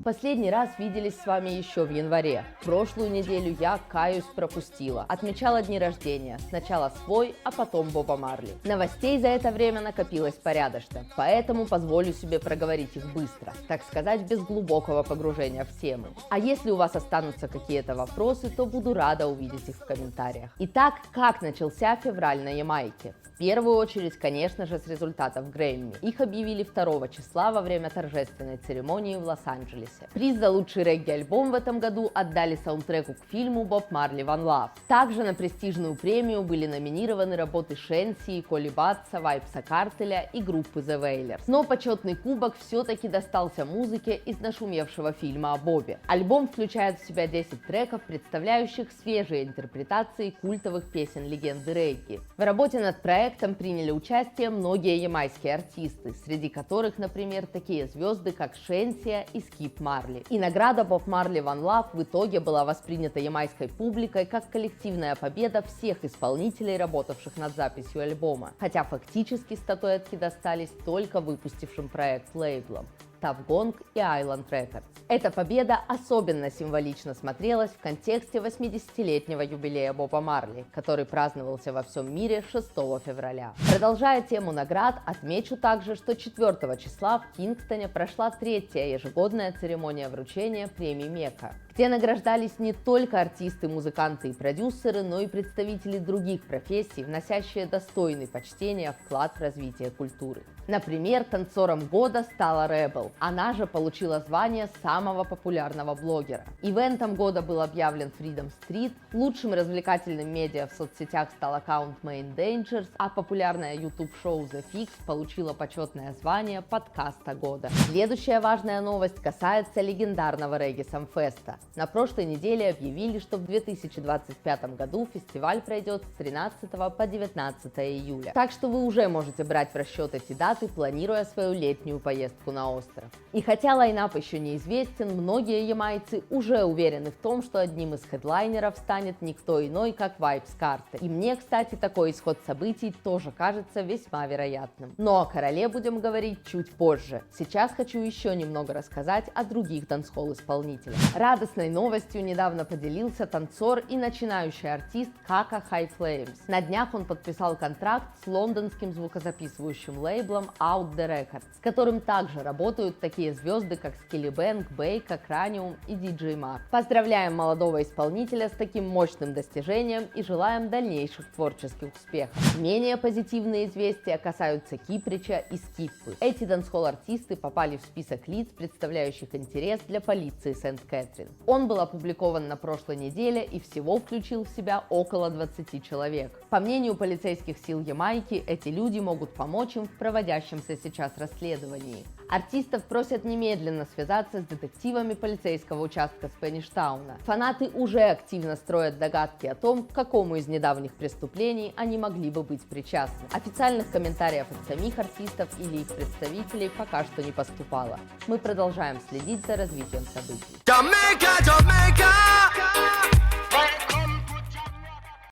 последний раз виделись с вами еще в январе. Прошлую неделю я, каюсь, пропустила. Отмечала дни рождения. Сначала свой, а потом Боба Марли. Новостей за это время накопилось порядочно, поэтому позволю себе проговорить их быстро, так сказать, без глубокого погружения в темы. А если у вас останутся какие-то вопросы, то буду рада увидеть их в комментариях. Итак, как начался февраль на Ямайке? В первую очередь, конечно же, с результатов Грэмми. Их объявили 2 числа во время торжественной церемонии в Лос-Анджелесе. Приз за лучший регги-альбом в этом году отдали саундтреку к фильму «Bob Marley One Love». Также на престижную премию были номинированы работы Шенси, Коли Батса, Вайбса Картеля и группы The Wailers. Но почетный кубок все-таки достался музыке из нашумевшего фильма о Бобе. Альбом включает в себя 10 треков, представляющих свежие интерпретации культовых песен легенды регги. В работе над проектом приняли участие многие ямайские артисты, среди которых, например, такие звезды, как Шенсия и Скип Марли. И награда Bob Marley One Love в итоге была воспринята ямайской публикой как коллективная победа всех исполнителей, работавших над записью альбома, хотя фактически статуэтки достались только выпустившим проект лейблам Tuff Gong и Island Records. Эта победа особенно символично смотрелась в контексте 80-летнего юбилея Боба Марли, который праздновался во всем мире 6 февраля. Продолжая тему наград, отмечу также, что 4 числа в Кингстоне прошла 3-я ежегодная церемония вручения премии Мека, где награждались не только артисты, музыканты и продюсеры, но и представители других профессий, вносящие достойный почтения вклад в развитие культуры. Например, танцором года стала Rebel. Она же получила звание самого популярного блогера. Ивентом года был объявлен Freedom Street, лучшим развлекательным медиа в соцсетях стал аккаунт Main Dangers, а популярное YouTube-шоу The Fix получило почетное звание подкаста года. Следующая важная новость касается легендарного регги-самфеста. На прошлой неделе объявили, что в 2025 году фестиваль пройдет с 13 по 19 июля. Так что вы уже можете брать в расчет эти даты, планируя свою летнюю поездку на остров. И хотя лайнап еще неизвестен, многие ямайцы уже уверены в том, что одним из хедлайнеров станет никто иной, как Вайбс Картель. И мне, кстати, такой исход событий тоже кажется весьма вероятным. Но о короле будем говорить чуть позже. Сейчас хочу еще немного рассказать о других дансхолл-исполнителях. Радостной новостью недавно поделился танцор и начинающий артист Кака High Flames. На днях он подписал контракт с лондонским звукозаписывающим лейблом Out The Records, с которым также работают такие звезды, как Skillibeng, Бейка, Cranium и DJ Mag. Поздравляем молодого исполнителя с таким мощным достижением и желаем дальнейших творческих успехов. Менее позитивные известия касаются Киприча и Скиппы. Эти дансхолл-артисты попали в список лиц, представляющих интерес для полиции Сент-Кэтрин. Он был опубликован на прошлой неделе и всего включил в себя около 20 человек. По мнению полицейских сил Ямайки, эти люди могут помочь им в проводящемся сейчас расследовании. Артистов просят немедленно связаться с детективами полицейского участка Спэништауна. Фанаты уже активно строят догадки о том, к какому из недавних преступлений они могли бы быть причастны. Официальных комментариев от самих артистов или их представителей пока что не поступало. Мы продолжаем следить за развитием событий. Jamaica, Jamaica!